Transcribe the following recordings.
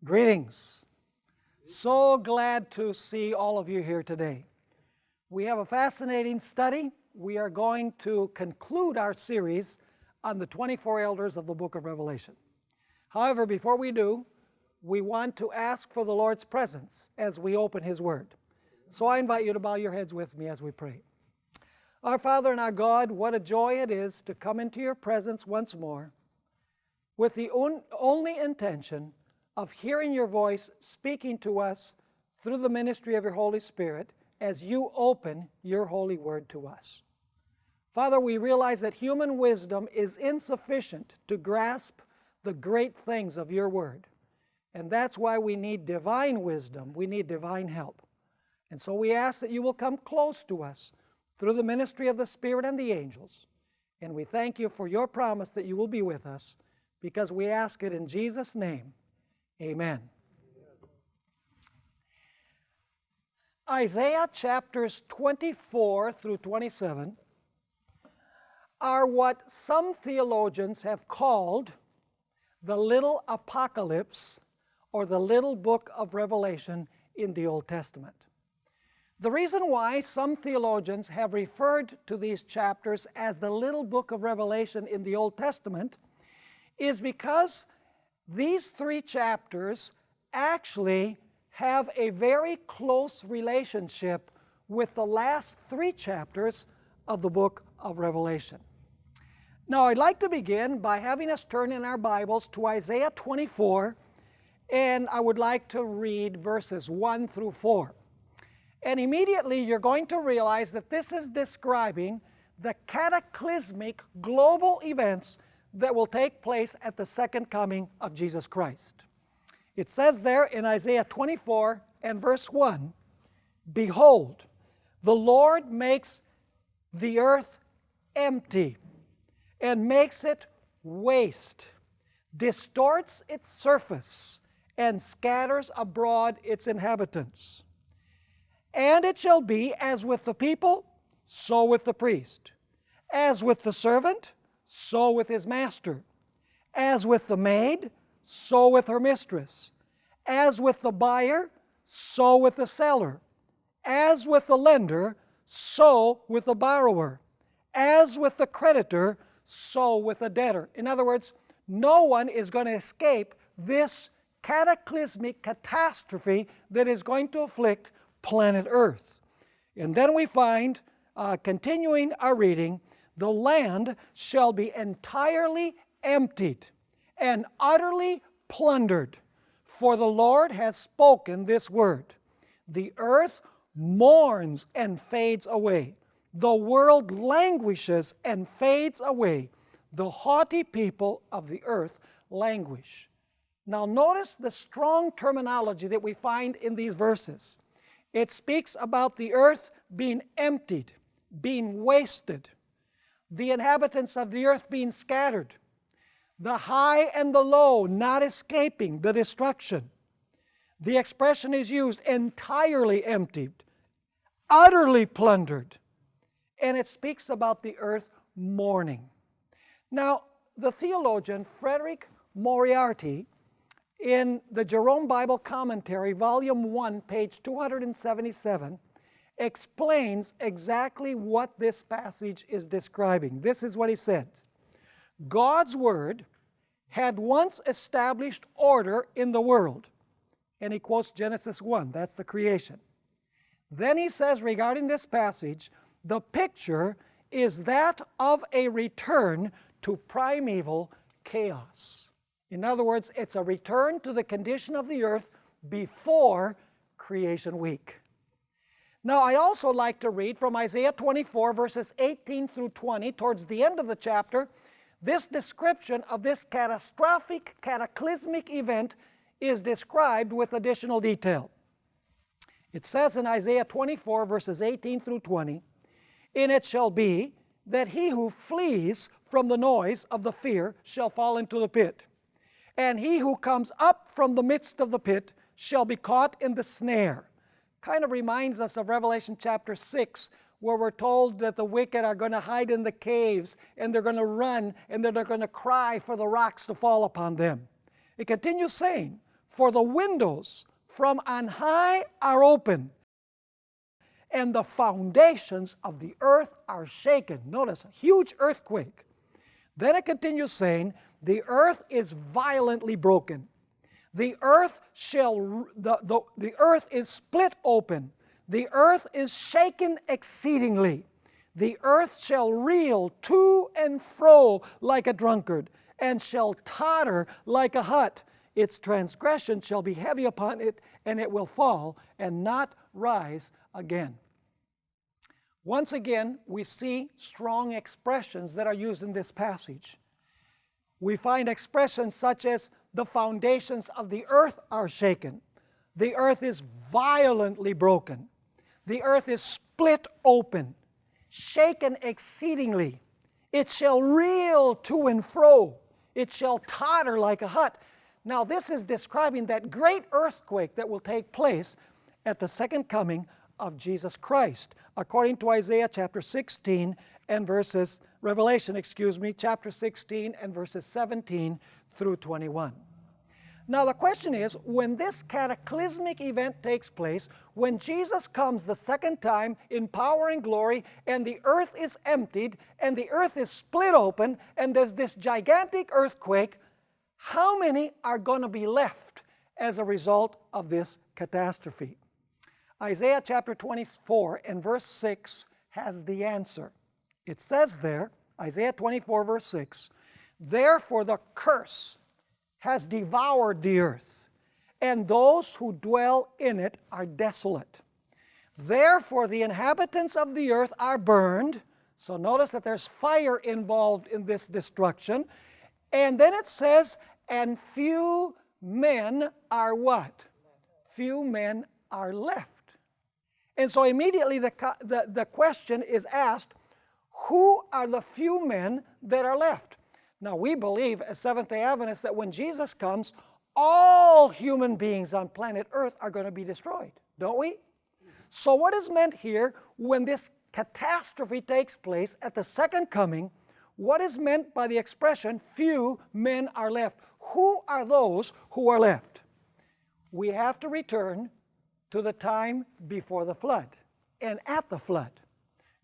Greetings. So glad to see all of you here today. We have a fascinating study. We are going to conclude our series on the 24 elders of the book of Revelation. However, before we do, we want to ask for the Lord's presence as we open His Word. So I invite you to bow your heads with me as we pray. Our Father and our God, what a joy it is to come into your presence once more with the only intention of hearing your voice speaking to us through the ministry of your Holy Spirit as you open your holy word to us. Father, we realize that human wisdom is insufficient to grasp the great things of your word. And that's why we need divine wisdom. We need divine help. And so we ask that you will come close to us through the ministry of the Spirit and the angels. And we thank you for your promise that you will be with us, because we ask it in Jesus' name. Amen. Isaiah chapters 24 through 27 are what some theologians have called the little apocalypse or the little book of Revelation in the Old Testament. The reason why some theologians have referred to these chapters as the little book of Revelation in the Old Testament is because these three chapters actually have a very close relationship with the last three chapters of the book of Revelation. Now, I'd like to begin by having us turn in our Bibles to Isaiah 24, and I would like to read verses 1 through 4. And immediately you're going to realize that this is describing the cataclysmic global events that will take place at the second coming of Jesus Christ. It says there in Isaiah 24 and verse 1, "Behold, the Lord makes the earth empty and makes it waste, distorts its surface, and scatters abroad its inhabitants. And it shall be as with the people, so with the priest, as with the servant, so with his master, as with the maid, so with her mistress, as with the buyer, so with the seller, as with the lender, so with the borrower, as with the creditor, so with the debtor." In other words, no one is going to escape this cataclysmic catastrophe that is going to afflict planet Earth. And then we find, continuing our reading, "The land shall be entirely emptied and utterly plundered, for the Lord has spoken this word. The earth mourns and fades away. The world languishes and fades away. The haughty people of the earth languish." Now notice the strong terminology that we find in these verses. It speaks about the earth being emptied, being wasted, the inhabitants of the earth being scattered, the high and the low not escaping the destruction. The expression is used, entirely emptied, utterly plundered, and it speaks about the earth mourning. Now, the theologian Frederick Moriarty, in the Jerome Bible Commentary, Volume 1, page 277, explains exactly what this passage is describing. This is what he said. God's Word had once established order in the world. And he quotes Genesis 1, that's the creation. Then he says regarding this passage, the picture is that of a return to primeval chaos. In other words, it's a return to the condition of the earth before creation week. Now, I also like to read from Isaiah 24, verses 18 through 20, towards the end of the chapter. This description of this catastrophic, cataclysmic event is described with additional detail. It says in Isaiah 24, verses 18 through 20, "And it shall be that he who flees from the noise of the fear shall fall into the pit. And he who comes up from the midst of the pit shall be caught in the snare." Kind of reminds us of Revelation chapter 6, where we're told that the wicked are going to hide in the caves, and they're going to run, and they're going to cry for the rocks to fall upon them. It continues saying, For the windows from on high are open, and the foundations of the earth are shaken. Notice, a huge earthquake. Then it continues saying, the earth is violently broken. The earth the earth is split open. The earth is shaken exceedingly. The earth shall reel to and fro like a drunkard, and shall totter like a hut. Its transgression shall be heavy upon it, and it will fall and not rise again. Once again, we see strong expressions that are used in this passage. We find expressions such as the foundations of the earth are shaken. The earth is violently broken. The earth is split open, shaken exceedingly. It shall reel to and fro. It shall totter like a hut. Now this is describing that great earthquake that will take place at the second coming of Jesus Christ, according to Isaiah chapter 16 and Revelation, chapter 16 and verses 17 through 21. Now the question is, when this cataclysmic event takes place, when Jesus comes the second time in power and glory, and the earth is emptied, and the earth is split open, and there's this gigantic earthquake, how many are going to be left as a result of this catastrophe? Isaiah chapter 24 and verse 6 has the answer. It says there, Isaiah 24 verse 6, therefore the curse has devoured the earth, and those who dwell in it are desolate. Therefore the inhabitants of the earth are burned. So notice that there's fire involved in this destruction. And then it says, and few men are what? Few men are left. And so immediately the question is asked, who are the few men that are left? Now we believe as Seventh-day Adventists that when Jesus comes, all human beings on planet Earth are going to be destroyed, don't we? So what is meant here when this catastrophe takes place at the second coming? What is meant by the expression, few men are left? Who are those who are left? We have to return to the time before the flood and at the flood.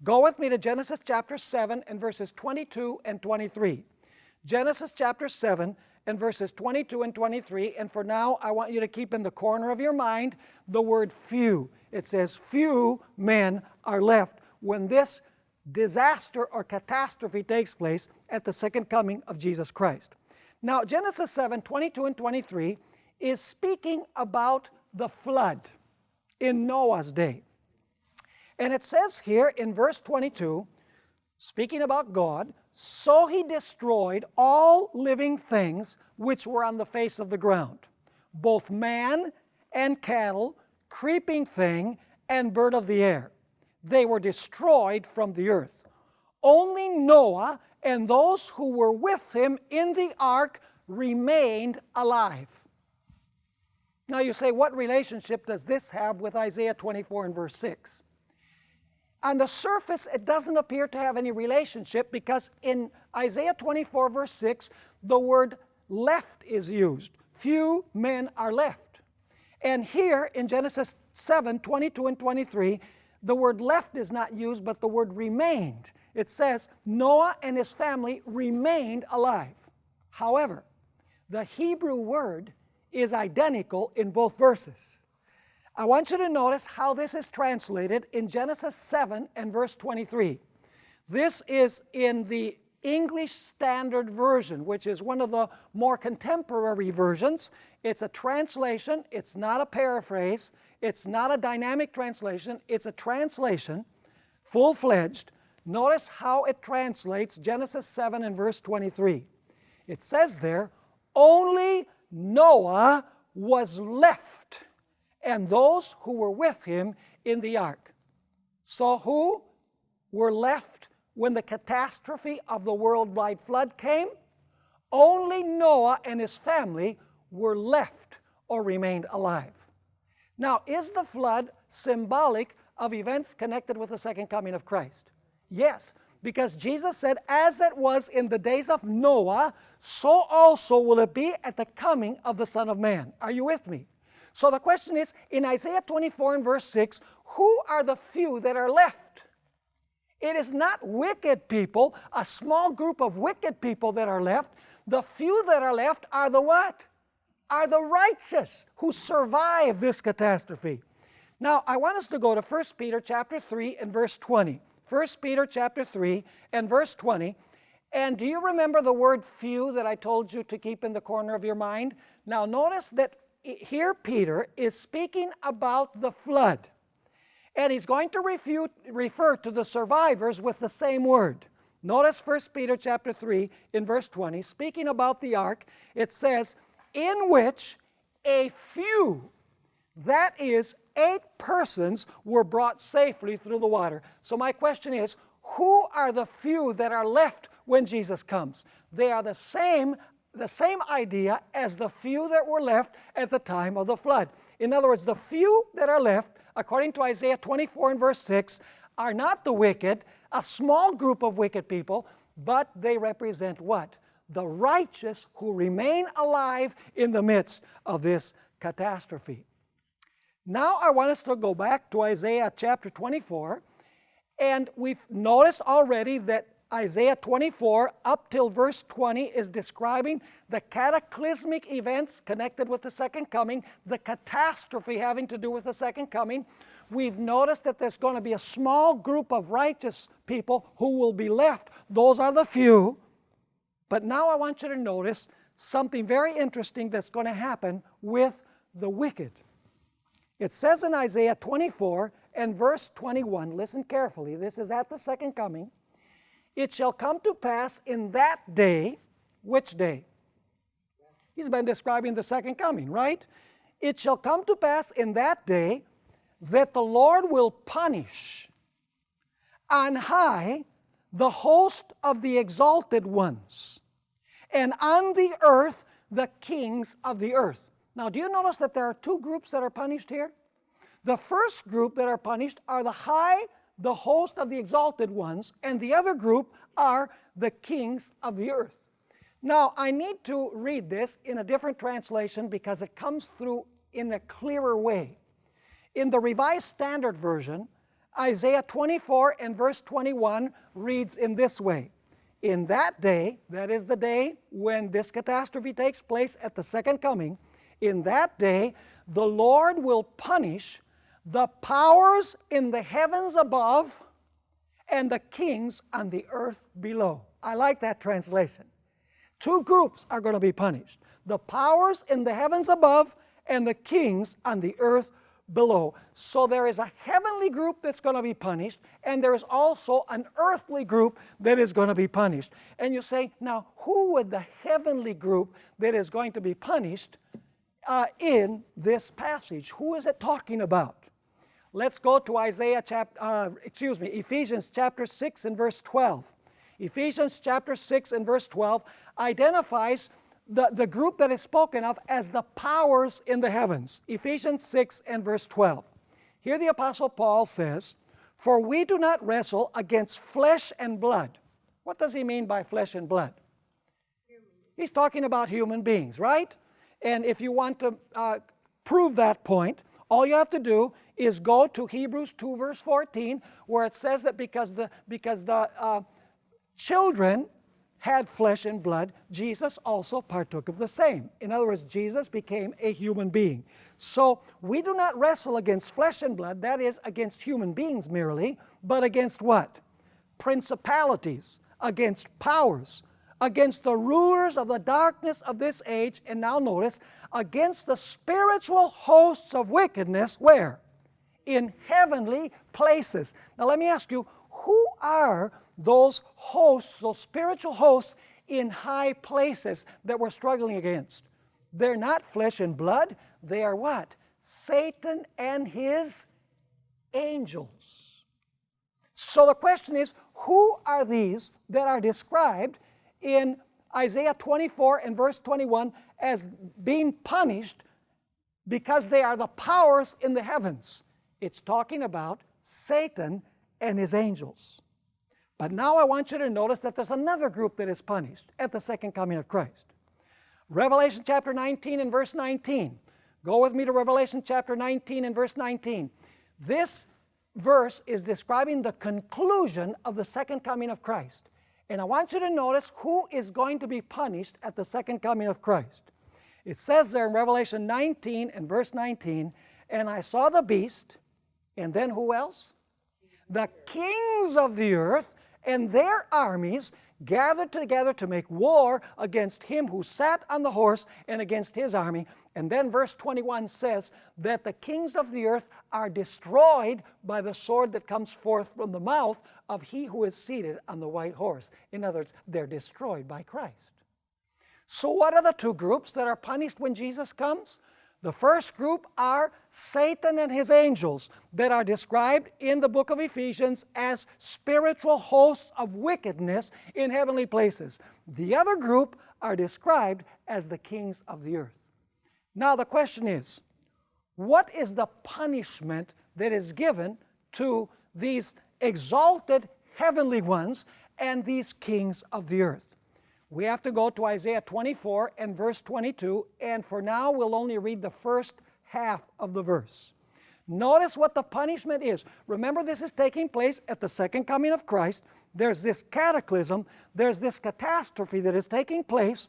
Go with me to Genesis chapter 7 and verses 22 and 23. Genesis chapter 7 and verses 22 and 23. And for now, I want you to keep in the corner of your mind the word few. It says, few men are left when this disaster or catastrophe takes place at the second coming of Jesus Christ. Now, Genesis 7, 22 and 23 is speaking about the flood in Noah's day. And it says here in verse 22, speaking about God, so he destroyed all living things which were on the face of the ground, both man and cattle, creeping thing, and bird of the air. They were destroyed from the earth. Only Noah and those who were with him in the ark remained alive. Now you say, what relationship does this have with Isaiah 24 and verse 6? On the surface, it doesn't appear to have any relationship because in Isaiah 24 verse 6, the word left is used. Few men are left. And here in Genesis 7, 22 and 23, the word left is not used, but the word remained. It says, Noah and his family remained alive. However, the Hebrew word is identical in both verses. I want you to notice how this is translated in Genesis 7 and verse 23. This is in the English Standard Version, which is one of the more contemporary versions. It's a translation. It's not a paraphrase. It's not a dynamic translation. It's a translation, full-fledged. Notice how it translates Genesis 7 and verse 23. It says there, only Noah was left, and those who were with him in the ark. So who were left when the catastrophe of the worldwide flood came? Only Noah and his family were left or remained alive. Now, is the flood symbolic of events connected with the second coming of Christ? Yes, Because Jesus said, as it was in the days of Noah, so also will it be at the coming of the Son of Man. Are you with me? So the question is, in Isaiah 24 and verse 6, who are the few that are left? It is not wicked people, a small group of wicked people that are left. The few that are left are the what? Are the righteous who survive this catastrophe. Now, I want us to go to 1 Peter chapter 3 and verse 20. 1 Peter chapter 3 and verse 20. And do you remember the word few that I told you to keep in the corner of your mind? Now, notice that here Peter is speaking about the flood. And he's going to refer to the survivors with the same word. Notice 1 Peter chapter 3 in verse 20, speaking about the ark, it says, in which a few, that is, 8 persons, were brought safely through the water. So my question is, who are the few that are left when Jesus comes? They are the same idea as the few that were left at the time of the flood. In other words, the few that are left, according to Isaiah 24 and verse 6, are not the wicked, a small group of wicked people, but they represent what? The righteous who remain alive in the midst of this catastrophe. Now I want us to go back to Isaiah chapter 24, and we've noticed already that Isaiah 24 up till verse 20 is describing the cataclysmic events connected with the second coming, the catastrophe having to do with the second coming. We've noticed that there's going to be a small group of righteous people who will be left. Those are the few. But now I want you to notice something very interesting that's going to happen with the wicked. It says in Isaiah 24 and verse 21, listen carefully, this is at the second coming, it shall come to pass in that day, which day? He's been describing the second coming, right? It shall come to pass in that day that the Lord will punish on high the host of the exalted ones, and on the earth the kings of the earth. Now, do you notice that there are 2 groups that are punished here? The first group that are punished are the host of the exalted ones, and the other group are the kings of the earth. Now, I need to read this in a different translation because it comes through in a clearer way. In the Revised Standard Version, Isaiah 24 and verse 21 reads in this way, in that day, that is the day when this catastrophe takes place at the second coming, in that day the Lord will punish the powers in the heavens above and the kings on the earth below. I like that translation. 2 groups are going to be punished. The powers in the heavens above and the kings on the earth below. So there is a heavenly group that's going to be punished, and there is also an earthly group that is going to be punished. And you say, now, who would the heavenly group that is going to be punished in this passage? Who is it talking about? Let's go to Ephesians chapter 6 and verse 12. Ephesians chapter 6 and verse 12 identifies the group that is spoken of as the powers in the heavens. Ephesians 6 and verse 12. Here the Apostle Paul says, for we do not wrestle against flesh and blood. What does he mean by flesh and blood? He's talking about human beings, right? And if you want to prove that point, all you have to do is go to Hebrews 2 verse 14, where it says that because the children had flesh and blood, Jesus also partook of the same. In other words, Jesus became a human being. So we do not wrestle against flesh and blood, that is, against human beings merely, but against what? Principalities, against powers, against the rulers of the darkness of this age, and now notice, against the spiritual hosts of wickedness, where? In heavenly places. Now let me ask you, who are those hosts, those spiritual hosts in high places that we're struggling against? They're not flesh and blood. They are what? Satan and his angels. So the question is, who are these that are described in Isaiah 24 and verse 21 as being punished because they are the powers in the heavens? It's talking about Satan and his angels. But now I want you to notice that there's another group that is punished at the second coming of Christ. Revelation chapter 19 and verse 19. Go with me to Revelation chapter 19 and verse 19. This verse is describing the conclusion of the second coming of Christ. And I want you to notice who is going to be punished at the second coming of Christ. It says there in Revelation 19 and verse 19, and I saw the beast, and then who else? The kings of the earth and their armies gathered together to make war against him who sat on the horse and against his army. And then verse 21 says that the kings of the earth are destroyed by the sword that comes forth from the mouth of he who is seated on the white horse. In other words, they're destroyed by Christ. So what are the two groups that are punished when Jesus comes? The first group are Satan and his angels that are described in the book of Ephesians as spiritual hosts of wickedness in heavenly places. The other group are described as the kings of the earth. Now the question is, what is the punishment that is given to these exalted heavenly ones and these kings of the earth? We have to go to Isaiah 24 and verse 22, and for now we'll only read the first half of the verse. Notice what the punishment is. Remember, this is taking place at the second coming of Christ. There's this cataclysm, there's this catastrophe that is taking place,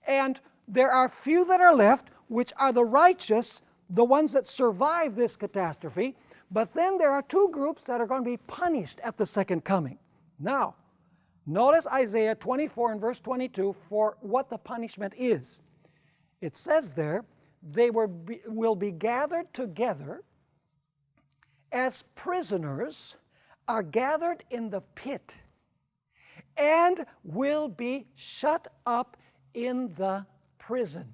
and there are few that are left, which are the righteous, the ones that survive this catastrophe, but then there are two groups that are going to be punished at the second coming. Now, notice Isaiah 24 and verse 22 for what the punishment is. It says there, they will be gathered together as prisoners are gathered in the pit and will be shut up in the prison.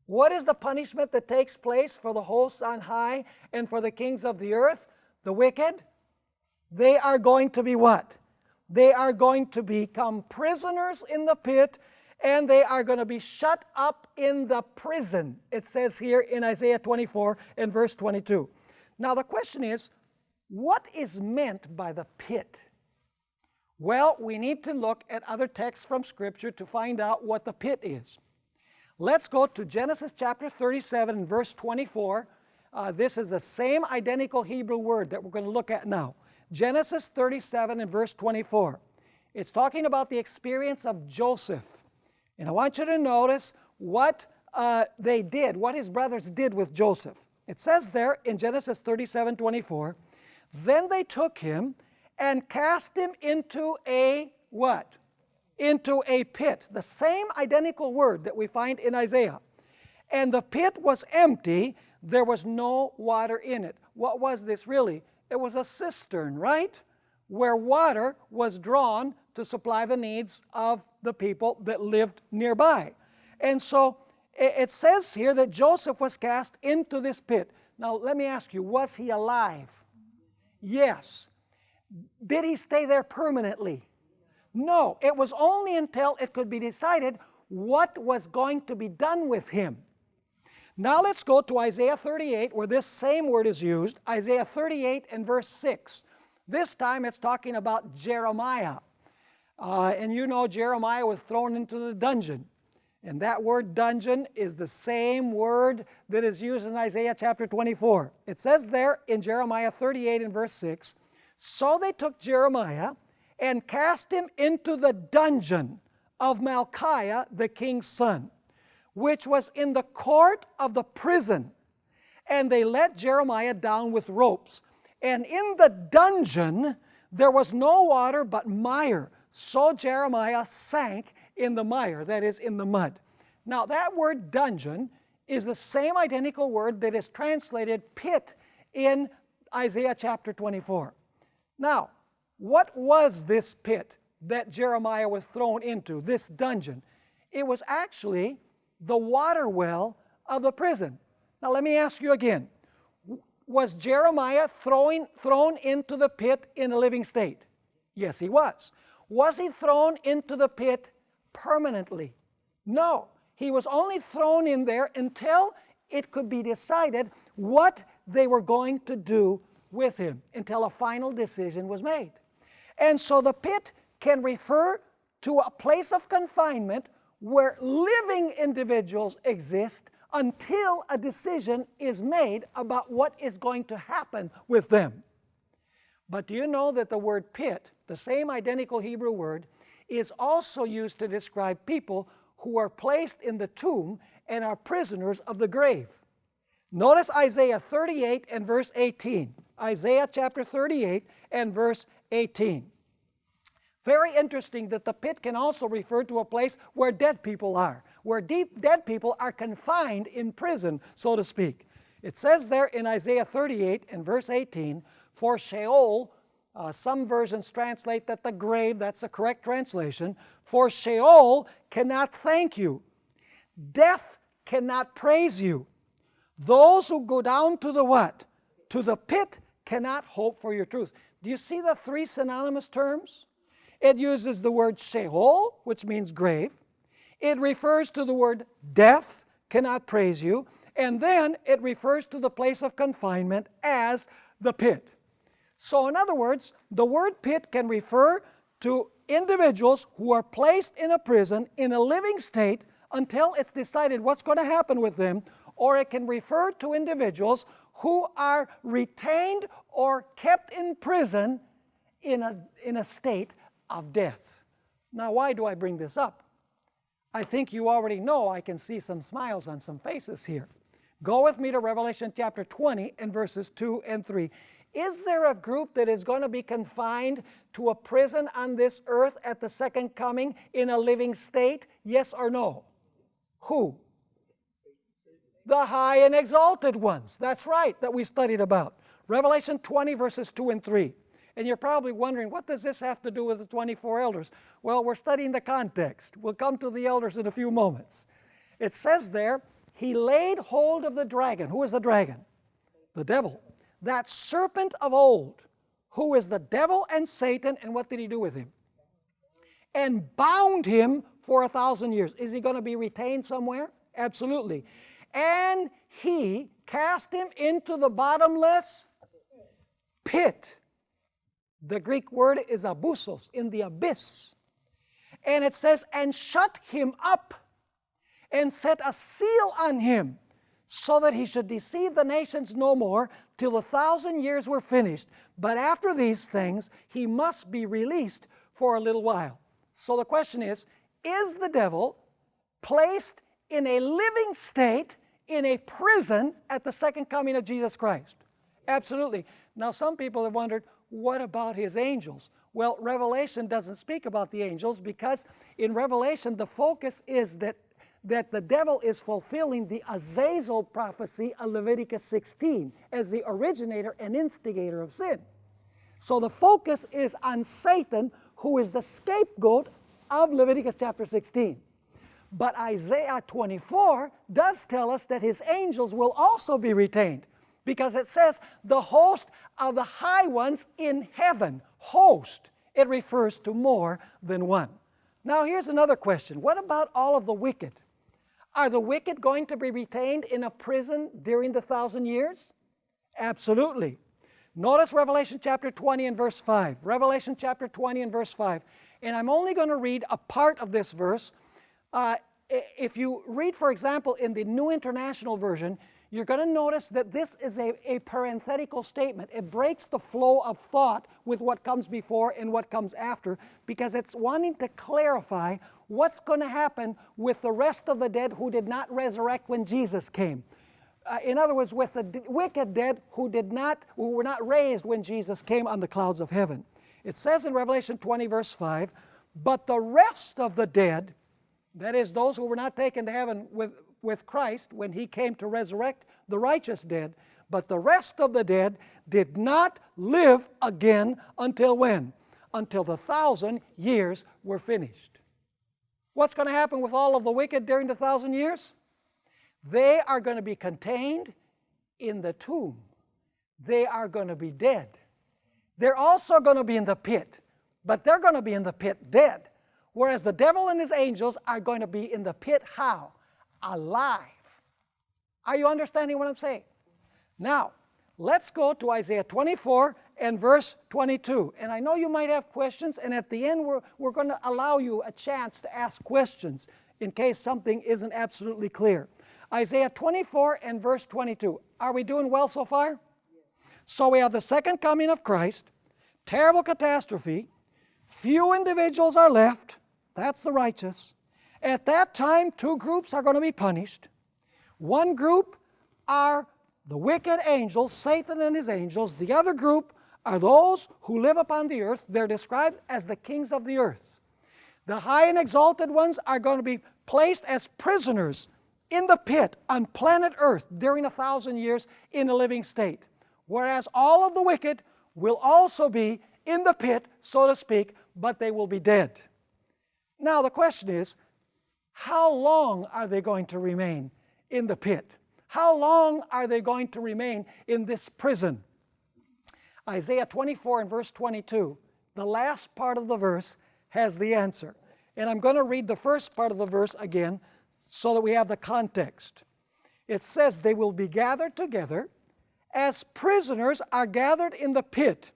What is the punishment that takes place for the hosts on high and for the kings of the earth, the wicked? They are going to be what? They are going to become prisoners in the pit, and they are going to be shut up in the prison. It says here in Isaiah 24 and verse 22. Now the question is, what is meant by the pit? Well, we need to look at other texts from Scripture to find out what the pit is. Let's go to Genesis chapter 37 and verse 24. This is the same identical Hebrew word that we're going to look at now. Genesis 37 and verse 24. It's talking about the experience of Joseph. And I want you to notice what they did, what his brothers did with Joseph. It says there in Genesis 37:24, then they took him and cast him into a what? Into a pit. The same identical word that we find in Isaiah. And the pit was empty, there was no water in it. What was this really? It was a cistern, right? Where water was drawn to supply the needs of the people that lived nearby. And so it says here that Joseph was cast into this pit. Now let me ask you, was he alive? Yes. Did he stay there permanently? No. It was only until it could be decided what was going to be done with him. Now let's go to Isaiah 38, where this same word is used. Isaiah 38 and verse 6. This time it's talking about Jeremiah. And you know Jeremiah was thrown into the dungeon. And that word dungeon is the same word that is used in Isaiah chapter 24. It says there in Jeremiah 38 and verse 6, so they took Jeremiah and cast him into the dungeon of Malchiah, the king's son, which was in the court of the prison. And they let Jeremiah down with ropes. And in the dungeon there was no water but mire. So Jeremiah sank in the mire, that is, in the mud. Now that word dungeon is the same identical word that is translated pit in Isaiah chapter 24. Now, what was this pit that Jeremiah was thrown into, this dungeon? It was actually the water well of the prison. Now let me ask you again, was Jeremiah thrown into the pit in a living state? Yes, he was. Was he thrown into the pit permanently? No. He was only thrown in there until it could be decided what they were going to do with him, until a final decision was made. And so the pit can refer to a place of confinement where living individuals exist until a decision is made about what is going to happen with them. But do you know that the word pit, the same identical Hebrew word, is also used to describe people who are placed in the tomb and are prisoners of the grave? Notice Isaiah 38 and verse 18. Isaiah chapter 38 and verse 18. Very interesting that the pit can also refer to a place where dead people are, where dead people are confined in prison, so to speak. It says there in Isaiah 38 and verse 18, for Sheol, some versions translate that the grave, that's the correct translation, for Sheol cannot thank you. Death cannot praise you. Those who go down to the what? To the pit cannot hope for your truth. Do you see the three synonymous terms? It uses the word Sheol, which means grave. It refers to the word death, cannot praise you. And then it refers to the place of confinement as the pit. So in other words, the word pit can refer to individuals who are placed in a prison in a living state until it's decided what's going to happen with them, or it can refer to individuals who are retained or kept in prison in a state of death. Now, why do I bring this up? I think you already know. I can see some smiles on some faces here. Go with me to Revelation chapter 20 and verses 2 and 3. Is there a group that is going to be confined to a prison on this earth at the second coming in a living state? Yes or no? Who? The high and exalted ones. That's right, that we studied about. Revelation 20 verses 2 and 3. And you're probably wondering, what does this have to do with the 24 elders? Well, we're studying the context. We'll come to the elders in a few moments. It says there, he laid hold of the dragon. Who is the dragon? The devil. That serpent of old, who is the devil and Satan, and what did he do with him? And bound him for 1,000 years. Is he going to be retained somewhere? Absolutely. And he cast him into the bottomless pit. The Greek word is abyssos, in the abyss. And it says, and shut him up, and set a seal on him, so that he should deceive the nations no more, till 1,000 years were finished. But after these things, he must be released for a little while. So the question is the devil placed in a living state in a prison at the second coming of Jesus Christ? Absolutely. Now, some people have wondered, what about his angels? Well, Revelation doesn't speak about the angels, because in Revelation the focus is that the devil is fulfilling the Azazel prophecy of Leviticus 16 as the originator and instigator of sin. So the focus is on Satan, who is the scapegoat of Leviticus chapter 16. But Isaiah 24 does tell us that his angels will also be retained, because it says the host of the high ones in heaven. Host. It refers to more than one. Now here's another question. What about all of the wicked? Are the wicked going to be retained in a prison during the 1,000 years? Absolutely. Notice Revelation chapter 20 and verse 5. Revelation chapter 20 and verse 5. And I'm only going to read a part of this verse. If you read, for example, in the New International Version, you're going to notice that this is a parenthetical statement. It breaks the flow of thought with what comes before and what comes after, because it's wanting to clarify what's going to happen with the rest of the dead who did not resurrect when Jesus came. In other words, with the wicked dead who were not raised when Jesus came on the clouds of heaven. It says in Revelation 20 verse 5, but the rest of the dead, that is, those who were not taken to heaven with Christ when he came to resurrect the righteous dead, but the rest of the dead did not live again until when? Until the 1,000 years were finished. What's going to happen with all of the wicked during the 1,000 years? They are going to be contained in the tomb. They are going to be dead. They're also going to be in the pit, but they're going to be in the pit dead. Whereas the devil and his angels are going to be in the pit how? Alive. Are you understanding what I'm saying? Now, let's go to Isaiah 24 and verse 22. And I know you might have questions, and at the end we're going to allow you a chance to ask questions in case something isn't absolutely clear. Isaiah 24 and verse 22. Are we doing well so far? Yes. So we have the second coming of Christ, terrible catastrophe, few individuals are left, that's the righteous. At that time, two groups are going to be punished. One group are the wicked angels, Satan and his angels. The other group are those who live upon the earth. They're described as the kings of the earth. The high and exalted ones are going to be placed as prisoners in the pit on planet earth during 1,000 years in a living state. Whereas all of the wicked will also be in the pit, so to speak, but they will be dead. Now the question is, how long are they going to remain in the pit? How long are they going to remain in this prison? Isaiah 24 and verse 22, the last part of the verse has the answer. And I'm going to read the first part of the verse again so that we have the context. It says, they will be gathered together as prisoners are gathered in the pit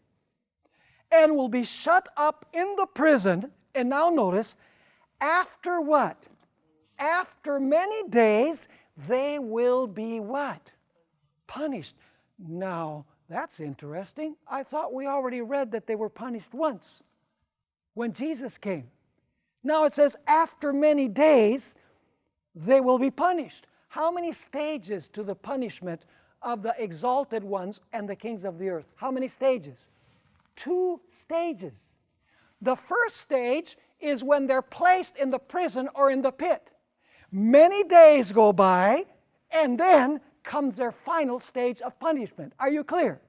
and will be shut up in the prison. And now notice, after what? After many days, they will be what? Punished. Now, that's interesting. I thought we already read that they were punished once when Jesus came. Now it says, after many days, they will be punished. How many stages to the punishment of the exalted ones and the kings of the earth? How many stages? 2 stages. The first stage is when they're placed in the prison or in the pit. Many days go by, and then comes their final stage of punishment. Are you clear?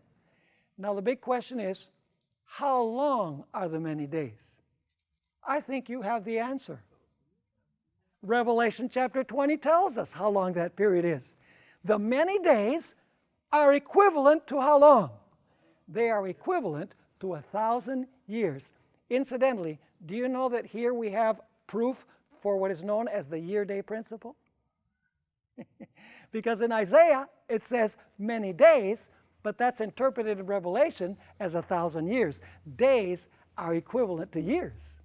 Now the big question is, how long are the many days? I think you have the answer. Revelation chapter 20 tells us how long that period is. The many days are equivalent to how long? They are equivalent to 1,000 years. Incidentally, do you know that here we have proof for what is known as the year-day principle? Because in Isaiah it says many days, but that's interpreted in Revelation as 1,000 years. Days are equivalent to years.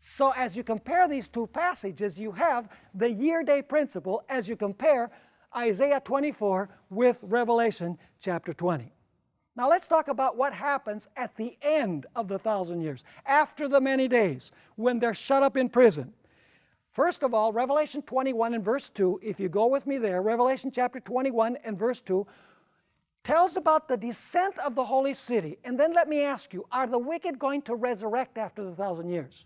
So as you compare these two passages, you have the year-day principle as you compare Isaiah 24 with Revelation chapter 20. Now let's talk about what happens at the end of the 1,000 years, after the many days, when they're shut up in prison. First of all, Revelation 21 and verse 2, if you go with me there, Revelation chapter 21 and verse 2, tells about the descent of the holy city. And then let me ask you, are the wicked going to resurrect after the 1,000 years?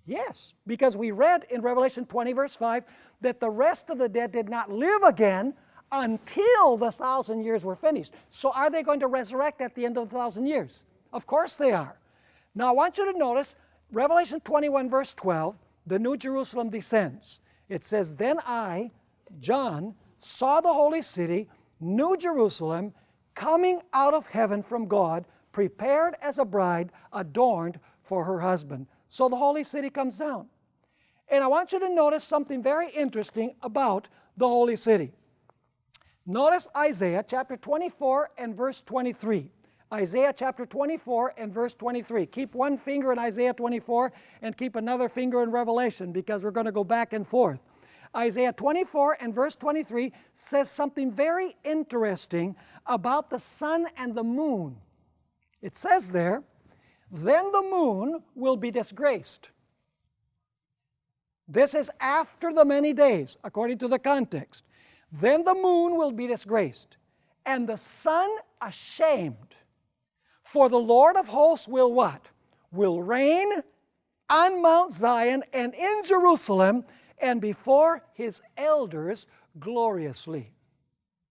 Yes, because we read in Revelation 20 verse 5 that the rest of the dead did not live again until the 1,000 years were finished. So are they going to resurrect at the end of the 1,000 years? Of course they are. Now I want you to notice Revelation 21 verse 12, the New Jerusalem descends. It says, then I, John, saw the holy city, New Jerusalem, coming out of heaven from God, prepared as a bride adorned for her husband. So the holy city comes down. And I want you to notice something very interesting about the holy city. Notice Isaiah chapter 24 and verse 23. Isaiah chapter 24 and verse 23. Keep one finger in Isaiah 24 and keep another finger in Revelation, because we're going to go back and forth. Isaiah 24 and verse 23 says something very interesting about the sun and the moon. It says there, then the moon will be disgraced. This is after the many days, according to the context. Then the moon will be disgraced, and the sun ashamed. For the Lord of hosts will what? Will reign on Mount Zion and in Jerusalem, and before his elders gloriously.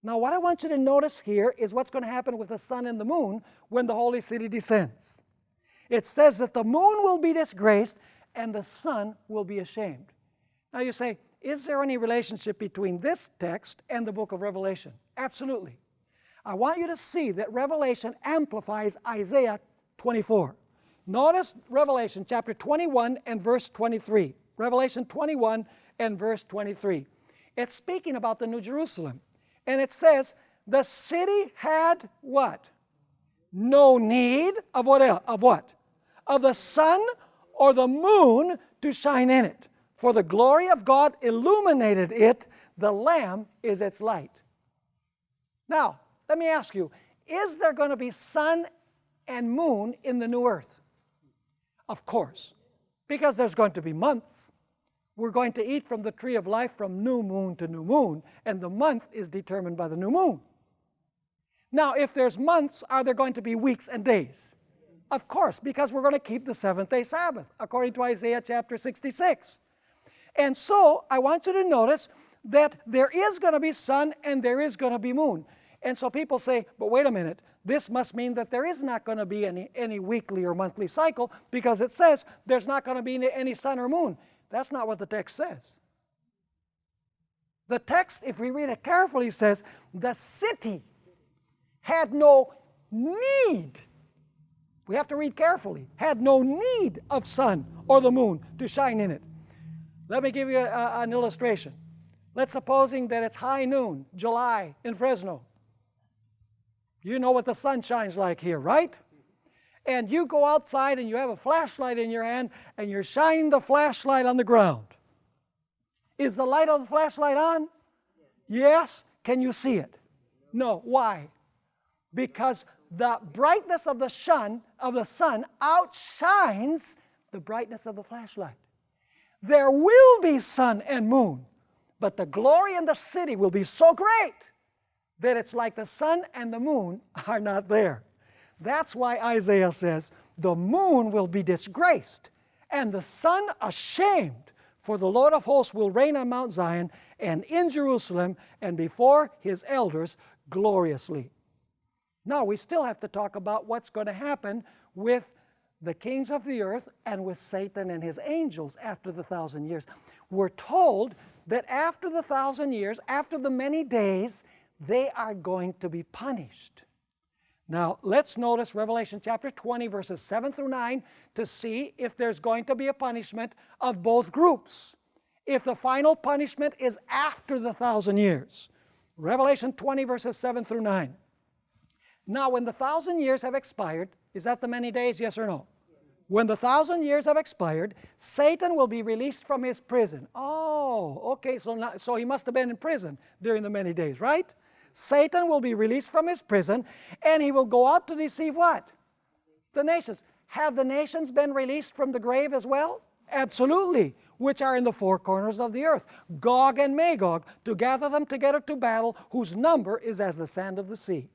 Now what I want you to notice here is what's going to happen with the sun and the moon when the holy city descends. It says that the moon will be disgraced and the sun will be ashamed. Now you say, is there any relationship between this text and the book of Revelation? Absolutely. I want you to see that Revelation amplifies Isaiah 24. Notice Revelation chapter 21 and verse 23. Revelation 21 and verse 23. It's speaking about the New Jerusalem. And it says, the city had what? no need of what else? Of what? Of the sun or the moon to shine in it. For the glory of God illuminated it. The Lamb is its light. Now, let me ask you, is there going to be sun and moon in the new earth? Of course, because there's going to be months. We're going to eat from the tree of life from new moon to new moon, and the month is determined by the new moon. Now, if there's months, are there going to be weeks and days? Of course, because we're going to keep the seventh-day Sabbath, according to Isaiah chapter 66. And so, I want you to notice that there is going to be sun and there is going to be moon. And so people say, but wait a minute, this must mean that there is not going to be any weekly or monthly cycle, because it says there's not going to be any sun or moon. That's not what the text says. The text, if we read it carefully, says the city had no need. We have to read carefully. Had no need of sun or the moon to shine in it. Let me give you an illustration. Let's supposing that it's high noon, July, in Fresno. You know what the sun shines like here, right? And you go outside and you have a flashlight in your hand and you're shining the flashlight on the ground. Is the light of the flashlight on? Yes. Can you see it? No. Why? Because the brightness of the sun outshines the brightness of the flashlight. There will be sun and moon, but the glory in the city will be so great that it's like the sun and the moon are not there. That's why Isaiah says, the moon will be disgraced, and the sun ashamed, for the Lord of hosts will reign on Mount Zion, and in Jerusalem, and before his elders gloriously. Now, we still have to talk about what's going to happen with the kings of the earth and with Satan and his angels after the 1,000 years. We're told that after the 1,000 years, after the many days, they are going to be punished. Now, let's notice Revelation chapter 20, verses 7 through 9, to see if there's going to be a punishment of both groups. If the final punishment is after the 1,000 years. Revelation 20, verses 7 through 9. Now, when the 1,000 years have expired, is that the many days, yes or no? When the 1,000 years have expired, Satan will be released from his prison. Oh, okay, so he must have been in prison during the many days, right? Satan will be released from his prison, and he will go out to deceive what? The nations. Have the nations been released from the grave as well? Absolutely. Which are in the four corners of the earth, Gog and Magog, to gather them together to battle, whose number is as the sand of the sea.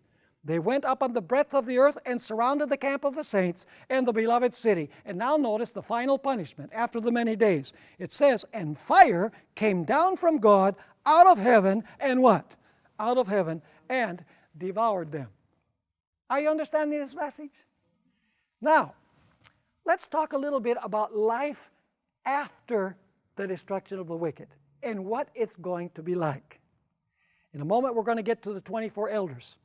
They went up on the breadth of the earth and surrounded the camp of the saints and the beloved city. And now notice the final punishment after the many days. It says, and fire came down from God out of heaven, and what? Out of heaven, and devoured them. Are you understanding this message? Now, let's talk a little bit about life after the destruction of the wicked and what it's going to be like. In a moment, we're going to get to the 24 elders.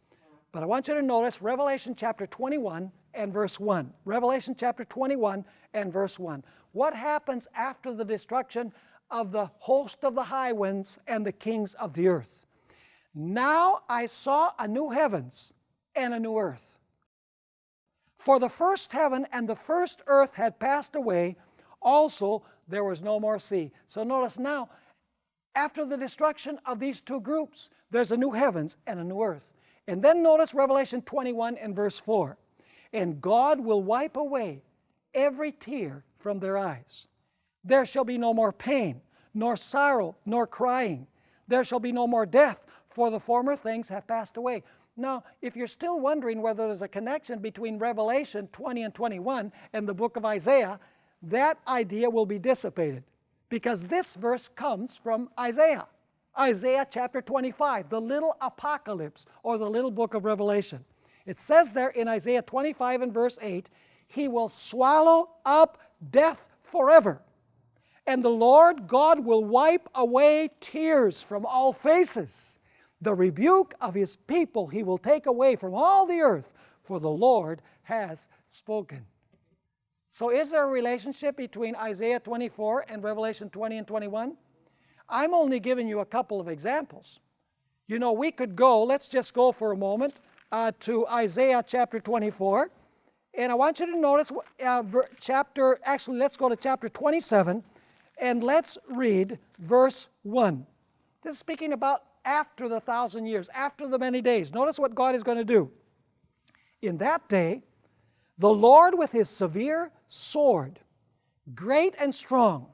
But I want you to notice Revelation chapter 21 and verse 1. Revelation chapter 21 and verse 1. What happens after the destruction of the host of the high winds and the kings of the earth? Now I saw a new heavens and a new earth. For the first heaven and the first earth had passed away. Also there was no more sea. So notice now, after the destruction of these two groups, there's a new heavens and a new earth. And then notice Revelation 21 and verse 4. And God will wipe away every tear from their eyes. There shall be no more pain, nor sorrow, nor crying. There shall be no more death, for the former things have passed away. Now, if you're still wondering whether there's a connection between Revelation 20 and 21 and the book of Isaiah, that idea will be dissipated, because this verse comes from Isaiah. Isaiah chapter 25, the little apocalypse, or the little book of Revelation. It says there in Isaiah 25 and verse 8, He will swallow up death forever, and the Lord God will wipe away tears from all faces. The rebuke of His people He will take away from all the earth, for the Lord has spoken. So is there a relationship between Isaiah 24 and Revelation 20 and 21? I'm only giving you a couple of examples. You know, we could go, let's just go for a moment to Isaiah chapter 24. And I want you to notice let's go to chapter 27, and let's read verse 1. This is speaking about after the 1,000 years, after the many days. Notice what God is going to do. In that day, the Lord with his severe sword, great and strong,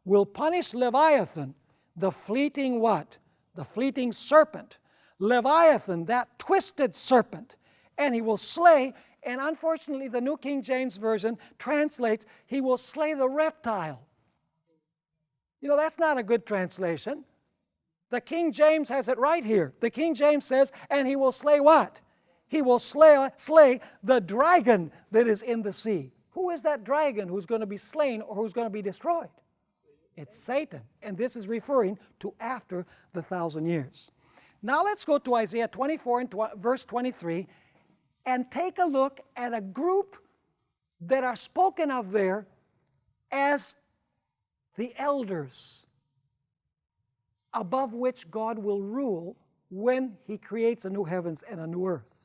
will punish Leviathan, the fleeting what? The fleeting serpent. Leviathan, that twisted serpent. And he will slay. And unfortunately, the New King James Version translates, he will slay the reptile. You know, that's not a good translation. The King James has it right here. The King James says, and he will slay what? He will slay the dragon that is in the sea. Who is that dragon who's going to be slain or who's going to be destroyed? It's Satan. And this is referring to after the 1,000 years. Now let's go to Isaiah 24 and verse 23. And take a look at a group that are spoken of there as the elders, above which God will rule when he creates a new heavens and a new earth.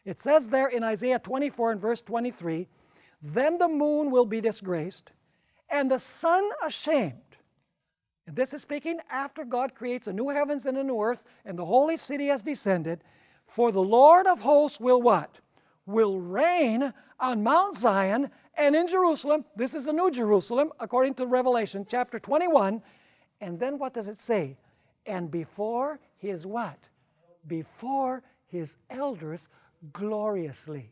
It says there in Isaiah 24 and verse 23, then the moon will be disgraced, and the sun ashamed. And this is speaking after God creates a new heavens and a new earth, and the holy city has descended. For the Lord of hosts will what? Will reign on Mount Zion and in Jerusalem. This is the New Jerusalem, according to Revelation chapter 21. And then what does it say? And before his what? Before his elders gloriously.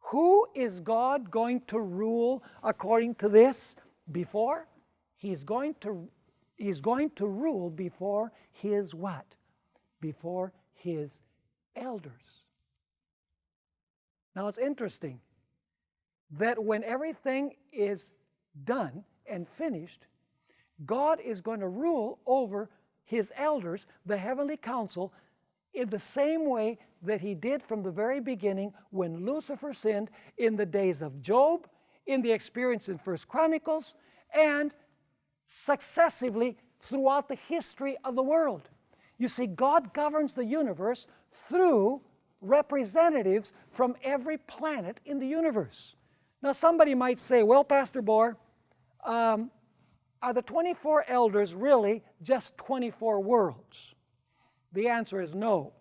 Who is God going to rule according to this? Before? He's going to rule before his what? Before his elders. Now it's interesting that when everything is done and finished, God is going to rule over his elders, the heavenly council, in the same way that he did from the very beginning when Lucifer sinned, in the days of Job, in the experience in 1 Chronicles, and successively throughout the history of the world. You see, God governs the universe through representatives from every planet in the universe. Now somebody might say, well, Pastor Bohr, are the 24 elders really just 24 worlds? The answer is no.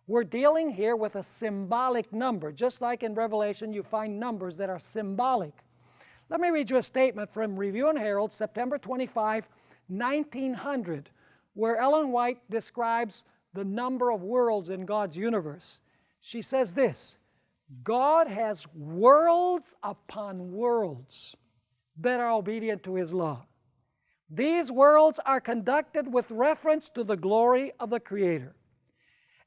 We're dealing here with a symbolic number. Just like in Revelation, you find numbers that are symbolic. Let me read you a statement from Review and Herald, September 25, 1900, where Ellen White describes the number of worlds in God's universe. She says this: God has worlds upon worlds that are obedient to his law. These worlds are conducted with reference to the glory of the Creator.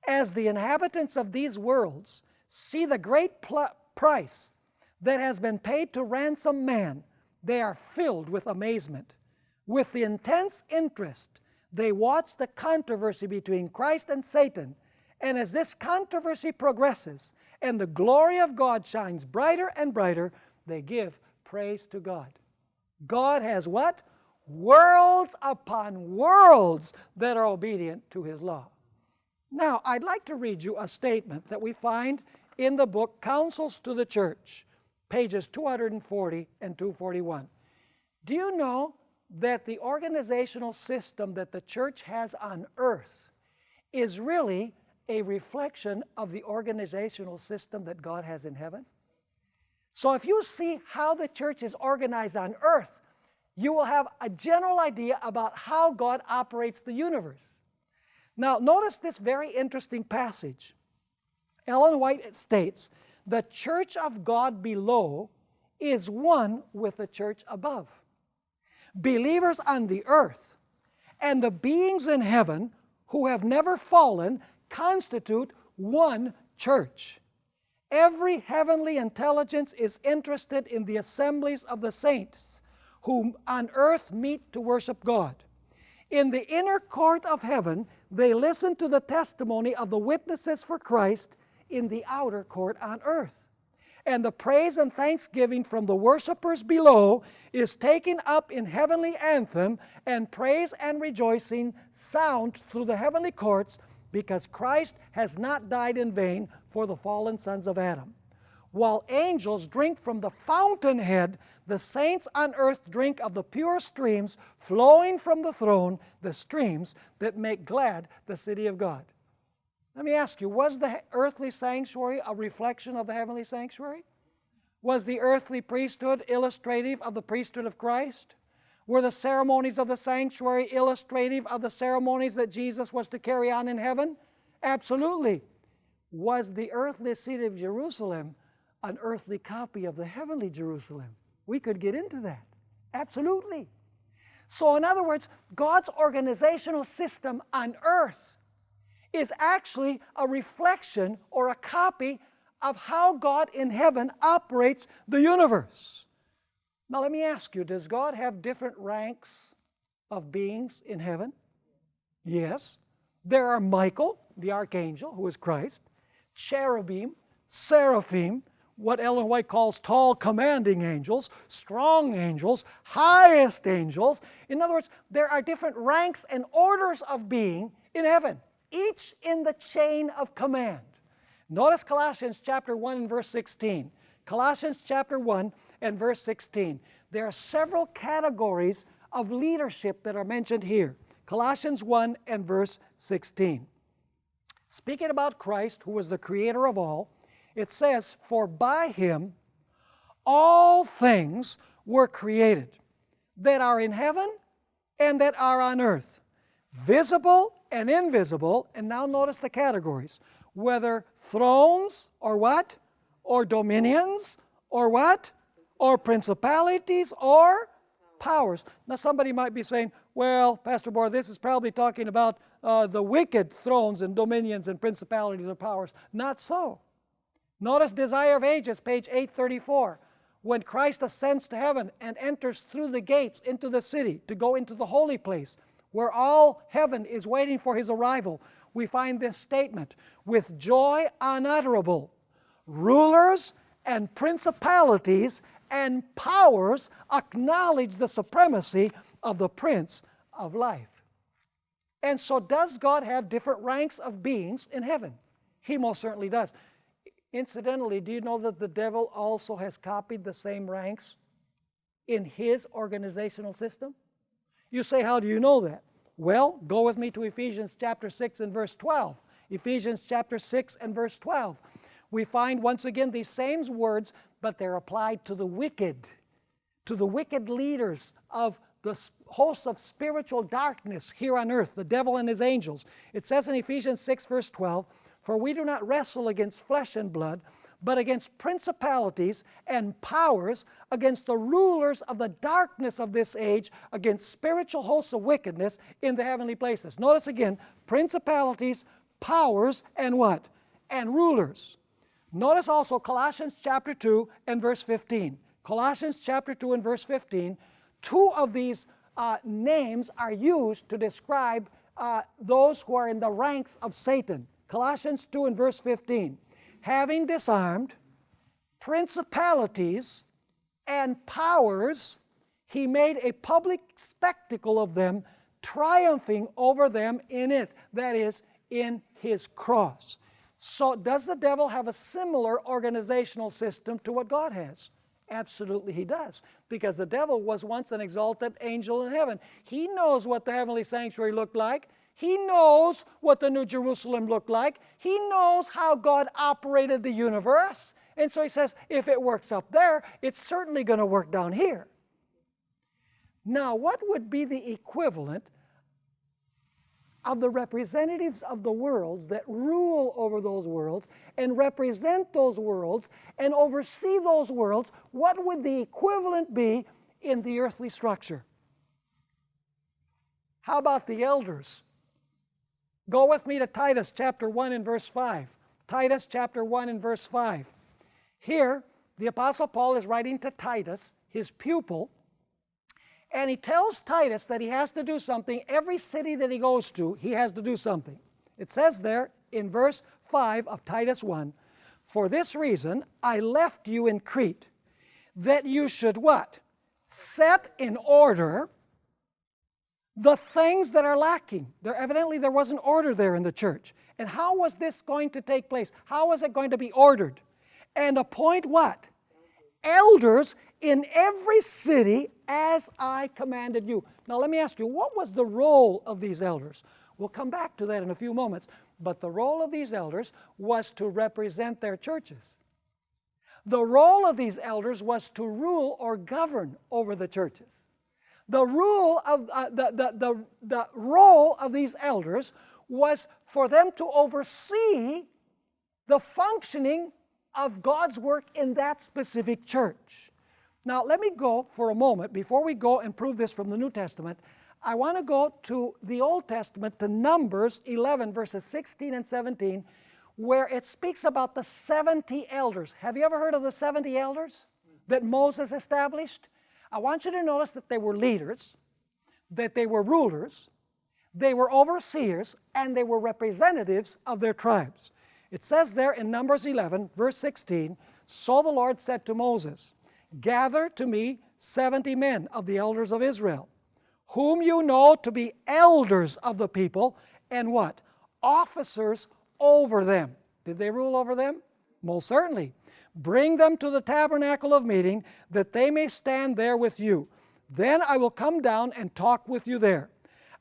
As the inhabitants of these worlds see the great price that has been paid to ransom man, they are filled with amazement. With the intense interest, they watch the controversy between Christ and Satan. And as this controversy progresses and the glory of God shines brighter and brighter, they give praise to God. God has what? Worlds upon worlds that are obedient to his law. Now, I'd like to read you a statement that we find in the book Counsels to the Church, pages 240 and 241. Do you know that the organizational system that the church has on earth is really a reflection of the organizational system that God has in heaven? So if you see how the church is organized on earth, you will have a general idea about how God operates the universe. Now, notice this very interesting passage. Ellen White states, the church of God below is one with the church above. Believers on the earth and the beings in heaven who have never fallen constitute one church. Every heavenly intelligence is interested in the assemblies of the saints who on earth meet to worship God. In the inner court of heaven, they listen to the testimony of the witnesses for Christ in the outer court on earth. And the praise and thanksgiving from the worshipers below is taken up in heavenly anthem, and praise and rejoicing sound through the heavenly courts because Christ has not died in vain for the fallen sons of Adam. While angels drink from the fountainhead, the saints on earth drink of the pure streams flowing from the throne, the streams that make glad the city of God. Let me ask you, was the earthly sanctuary a reflection of the heavenly sanctuary? Was the earthly priesthood illustrative of the priesthood of Christ? Were the ceremonies of the sanctuary illustrative of the ceremonies that Jesus was to carry on in heaven? Absolutely. Was the earthly city of Jerusalem an earthly copy of the heavenly Jerusalem? We could get into that. Absolutely. So in other words, God's organizational system on earth is actually a reflection or a copy of how God in heaven operates the universe. Now let me ask you, does God have different ranks of beings in heaven? Yes. There are Michael, the archangel, who is Christ, cherubim, seraphim, what Ellen White calls tall commanding angels, strong angels, highest angels. In other words, there are different ranks and orders of being in heaven, each in the chain of command. Notice Colossians chapter 1 and verse 16. Colossians chapter 1 and verse 16. There are several categories of leadership that are mentioned here. Colossians 1 and verse 16. Speaking about Christ, who was the creator of all, it says, "For by him all things were created, that are in heaven and that are on earth, visible and invisible." And now notice the categories. Whether thrones or what? Or dominions or what? Or principalities or powers. Now somebody might be saying, well, Pastor Bohr, this is probably talking about the wicked thrones and dominions and principalities or powers. Not so. Notice Desire of Ages, page 834. When Christ ascends to heaven and enters through the gates into the city to go into the holy place, where all heaven is waiting for his arrival, we find this statement: "With joy unutterable, rulers and principalities and powers acknowledge the supremacy of the Prince of Life." And so does God have different ranks of beings in heaven? He most certainly does. Incidentally, do you know that the devil also has copied the same ranks in his organizational system? You say, how do you know that? Well, go with me to Ephesians chapter 6 and verse 12. Ephesians chapter 6 and verse 12. We find once again these same words, but they're applied to the wicked leaders of the hosts of spiritual darkness here on earth, the devil and his angels. It says in Ephesians 6 verse 12, "For we do not wrestle against flesh and blood, but against principalities and powers, against the rulers of the darkness of this age, against spiritual hosts of wickedness in the heavenly places." Notice again, principalities, powers, and what? And rulers. Notice also Colossians chapter 2 and verse 15. Colossians chapter 2 and verse 15, two of these names are used to describe those who are in the ranks of Satan. Colossians 2 and verse 15. "Having disarmed principalities and powers, he made a public spectacle of them, triumphing over them in it," that is, in his cross. So does the devil have a similar organizational system to what God has? Absolutely he does, because the devil was once an exalted angel in heaven. He knows what the heavenly sanctuary looked like. He knows what the New Jerusalem looked like. He knows how God operated the universe. And so he says, if it works up there, it's certainly going to work down here. Now, what would be the equivalent of the representatives of the worlds that rule over those worlds and represent those worlds and oversee those worlds? What would the equivalent be in the earthly structure? How about the elders? Go with me to Titus chapter 1 and verse 5. Titus chapter 1 and verse 5. Here, the Apostle Paul is writing to Titus, his pupil, and he tells Titus that he has to do something. Every city that he goes to, he has to do something. It says there in verse 5 of Titus 1, "For this reason I left you in Crete, that you should" what? "Set in order the things that are lacking. Evidently there wasn't order there in the church. And how was this going to take place? How was it going to be ordered? And appoint what? Elders in every city as I commanded you. Now let me ask you, what was the role of these elders? We'll come back to that in a few moments. But the role of these elders was to represent their churches. The role of these elders was to rule or govern over the churches. The role of these elders was for them to oversee the functioning of God's work in that specific church. Now, let me go for a moment, before we go and prove this from the New Testament, I want to go to the Old Testament, to Numbers 11, verses 16 and 17, where it speaks about the 70 elders. Have you ever heard of the 70 elders that Moses established? I want you to notice that they were leaders, that they were rulers, they were overseers, and they were representatives of their tribes. It says there in Numbers 11, verse 16, so the Lord said to Moses, gather to me 70 men of the elders of Israel, whom you know to be elders of the people, and what? Officers over them. Did they rule over them? Most certainly. Bring them to the tabernacle of meeting, that they may stand there with you. Then I will come down and talk with you there.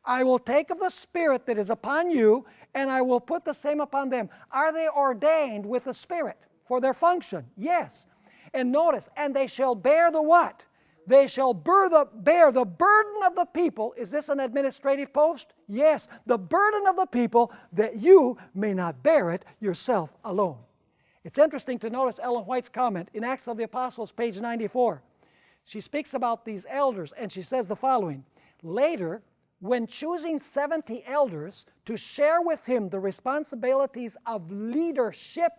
I will take of the Spirit that is upon you, and I will put the same upon them. Are they ordained with the Spirit for their function? Yes. And notice, and they shall bear the what? They shall bear the burden of the people. Is this an administrative post? Yes. The burden of the people, that you may not bear it yourself alone. It's interesting to notice Ellen White's comment in Acts of the Apostles, page 94. She speaks about these elders, and she says the following. Later, when choosing 70 elders to share with him the responsibilities of leadership,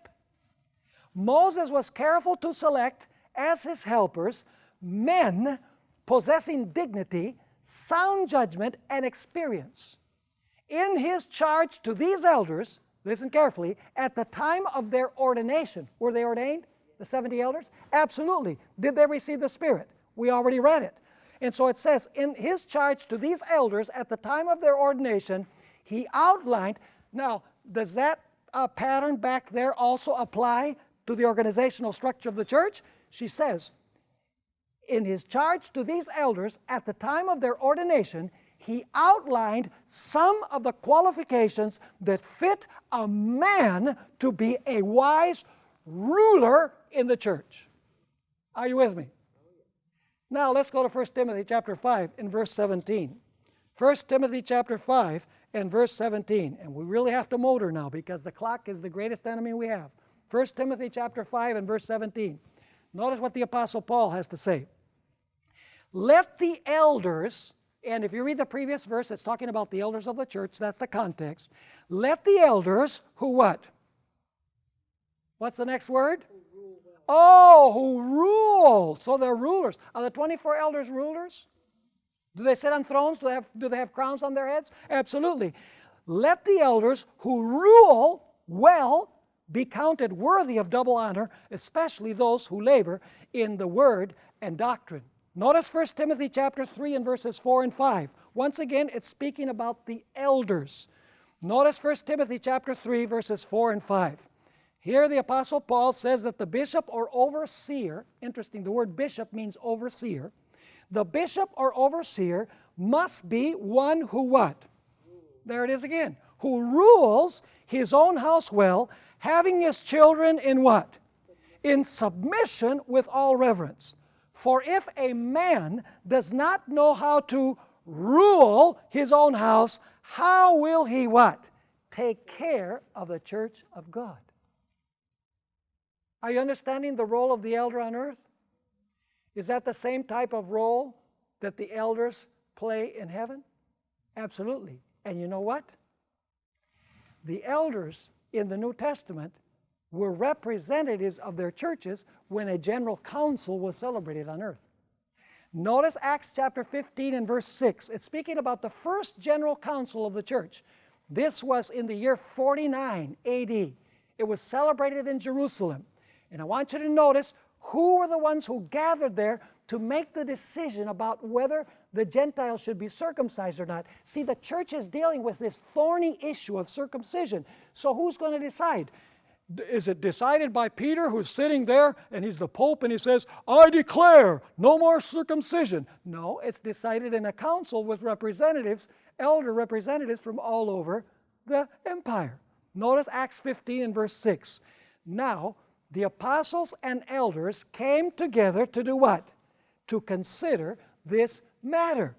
Moses was careful to select as his helpers men possessing dignity, sound judgment, and experience. In his charge to these elders, listen carefully, at the time of their ordination, were they ordained, the 70 elders? Absolutely. Did they receive the Spirit? We already read it. And so it says, in his charge to these elders at the time of their ordination, he outlined. Now, does that pattern back there also apply to the organizational structure of the church? She says, in his charge to these elders at the time of their ordination, he outlined some of the qualifications that fit a man to be a wise ruler in the church. Are you with me? Now let's go to 1 Timothy chapter 5 and verse 17. 1 Timothy chapter 5 and verse 17. And we really have to motor now, because the clock is the greatest enemy we have. 1 Timothy chapter 5 and verse 17. Notice what the Apostle Paul has to say. Let the elders, and if you read the previous verse, it's talking about the elders of the church. That's the context. Let the elders who what? What's the next word? Oh, who rule. So they're rulers. Are the 24 elders rulers? Do they sit on thrones? Do they have crowns on their heads? Absolutely. Let the elders who rule well be counted worthy of double honor, especially those who labor in the word and doctrine. Notice 1 Timothy chapter 3 and verses 4 and 5. Once again, it's speaking about the elders. Notice 1 Timothy chapter 3 verses 4 and 5. Here the Apostle Paul says that the bishop or overseer, interesting, the word bishop means overseer. The bishop or overseer must be one who what? There it is again. Who rules his own house well, having his children in what? In submission with all reverence. For if a man does not know how to rule his own house, how will he what? Take care of the church of God. Are you understanding the role of the elder on earth? Is that the same type of role that the elders play in heaven? Absolutely. And you know what? The elders in the New Testament were representatives of their churches when a general council was celebrated on earth. Notice Acts chapter 15 and verse 6. It's speaking about the first general council of the church. This was in the year 49 AD. It was celebrated in Jerusalem. And I want you to notice who were the ones who gathered there to make the decision about whether the Gentiles should be circumcised or not. See, the church is dealing with this thorny issue of circumcision. So who's going to decide? Is it decided by Peter, who's sitting there and he's the Pope and he says, I declare no more circumcision? No, it's decided in a council with representatives, elder representatives from all over the empire. Notice Acts 15 and verse 6. Now, the apostles and elders came together to do what? To consider this matter.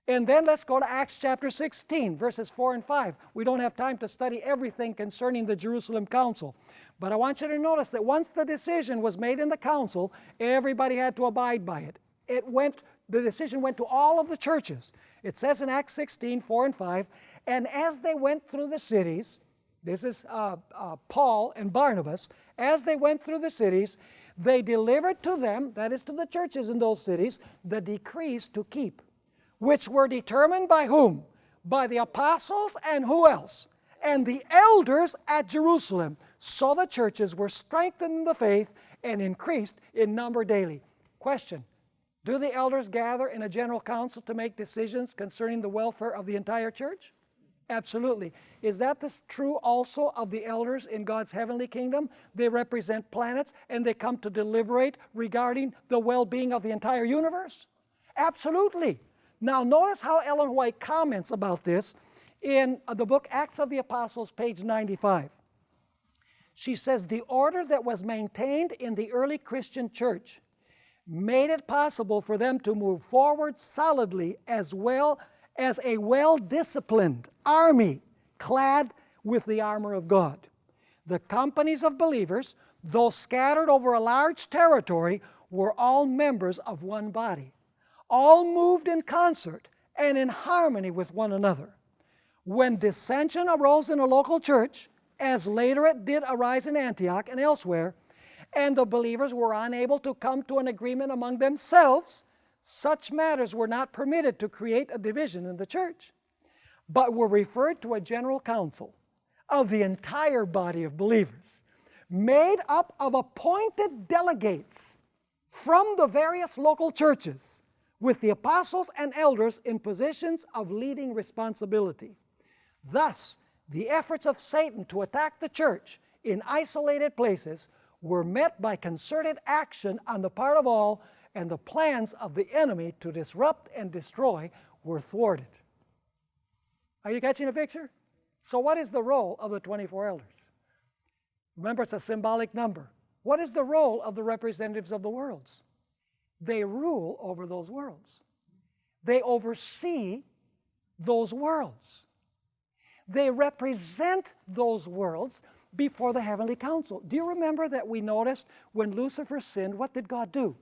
And then let's go to Acts chapter 16, verses 4 and 5. We don't have time to study everything concerning the Jerusalem council. But I want you to notice that once the decision was made in the council, everybody had to abide by it. The decision went to all of the churches. It says in Acts 16, 4 and 5, and as they went through the cities, this is Paul and Barnabas, as they went through the cities, they delivered to them, that is to the churches in those cities, the decrees to keep, which were determined by whom? By the apostles and who else? And the elders at Jerusalem. So the churches were strengthened in the faith and increased in number daily. Question: do the elders gather in a general council to make decisions concerning the welfare of the entire church? Absolutely. Is that true also of the elders in God's heavenly kingdom? They represent planets and they come to deliberate regarding the well-being of the entire universe? Absolutely. Now notice how Ellen White comments about this in the book Acts of the Apostles, page 95. She says, the order that was maintained in the early Christian church made it possible for them to move forward solidly as well as a well-disciplined army clad with the armor of God. The companies of believers, though scattered over a large territory, were all members of one body. All moved in concert and in harmony with one another. When dissension arose in a local church, as later it did arise in Antioch and elsewhere, and the believers were unable to come to an agreement among themselves, such matters were not permitted to create a division in the church, but were referred to a general council of the entire body of believers, made up of appointed delegates from the various local churches, with the apostles and elders in positions of leading responsibility. Thus, the efforts of Satan to attack the church in isolated places were met by concerted action on the part of all, and the plans of the enemy to disrupt and destroy were thwarted. Are you catching a picture? So what is the role of the 24 elders? Remember, it's a symbolic number. What is the role of the representatives of the worlds? They rule over those worlds. They oversee those worlds. They represent those worlds before the heavenly council. Do you remember that we noticed when Lucifer sinned, what did God do?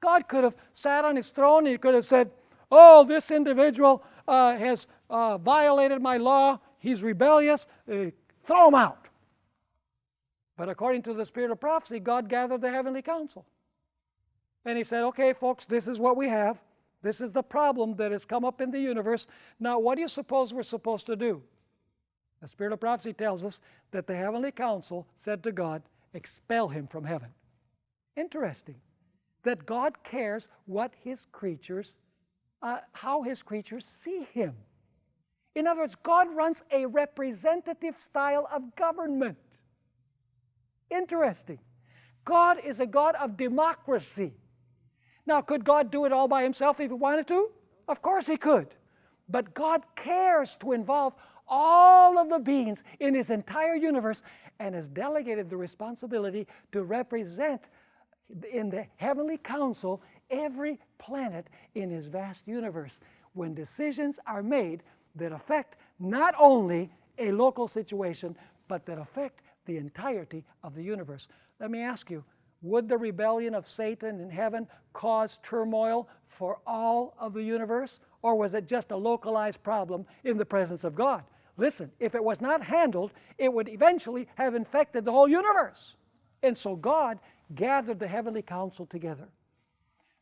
God could have sat on his throne and he could have said, oh, this individual has violated my law, he's rebellious, throw him out. But according to the spirit of prophecy, God gathered the heavenly council. And he said, okay, folks, this is what we have. This is the problem that has come up in the universe. Now, what do you suppose we're supposed to do? The spirit of prophecy tells us that the heavenly council said to God, expel him from heaven. Interesting. That God cares what his creatures, how his creatures see him. In other words, God runs a representative style of government. Interesting. God is a God of democracy. Now, could God do it all by himself if he wanted to? Of course he could. But God cares to involve all of the beings in his entire universe and has delegated the responsibility to represent in the heavenly council every planet in his vast universe when decisions are made that affect not only a local situation, but that affect the entirety of the universe. Let me ask you, would the rebellion of Satan in heaven cause turmoil for all of the universe? Or was it just a localized problem in the presence of God? Listen, if it was not handled, it would eventually have infected the whole universe. And so God gathered the heavenly council together.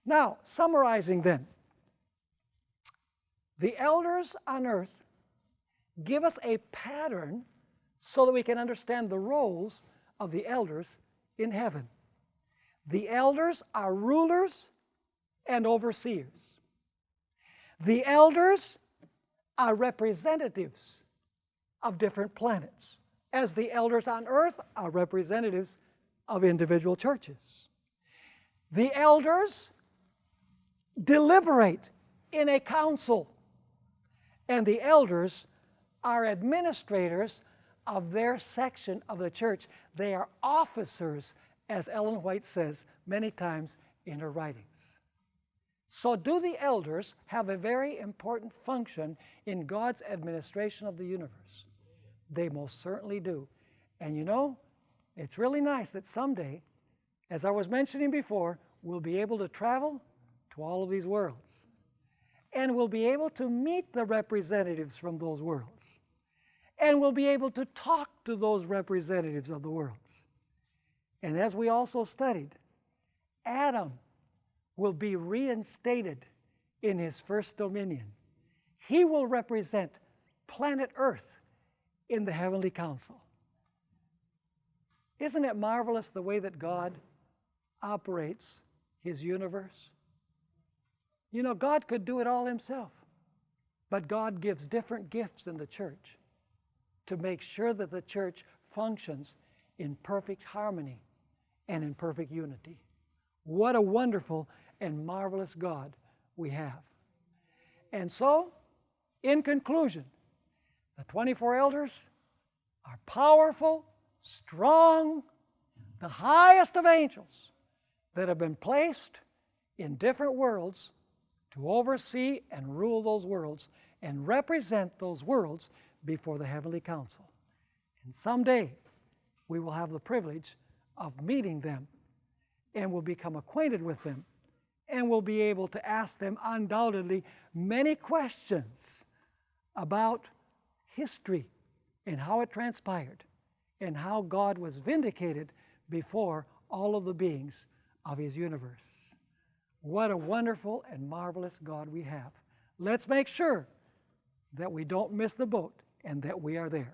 Now, summarizing then, the elders on earth give us a pattern so that we can understand the roles of the elders in heaven. The elders are rulers and overseers. The elders are representatives of different planets, as the elders on earth are representatives of individual churches. The elders deliberate in a council, and the elders are administrators of their section of the church. They are officers, as Ellen White says many times in her writings. So do the elders have a very important function in God's administration of the universe? They most certainly do. And you know, it's really nice that someday, as I was mentioning before, we'll be able to travel to all of these worlds. And we'll be able to meet the representatives from those worlds. And we'll be able to talk to those representatives of the worlds. And as we also studied, Adam will be reinstated in his first dominion. He will represent planet Earth in the heavenly council. Isn't it marvelous the way that God operates his universe? You know, God could do it all himself, but God gives different gifts in the church to make sure that the church functions in perfect harmony and in perfect unity. What a wonderful and marvelous God we have. And so, in conclusion, the 24 elders are powerful, strong, the highest of angels that have been placed in different worlds to oversee and rule those worlds and represent those worlds before the heavenly council. And someday we will have the privilege of meeting them, and will become acquainted with them, and will be able to ask them undoubtedly many questions about history and how it transpired and how God was vindicated before all of the beings of his universe. What a wonderful and marvelous God we have. Let's make sure that we don't miss the boat and that we are there.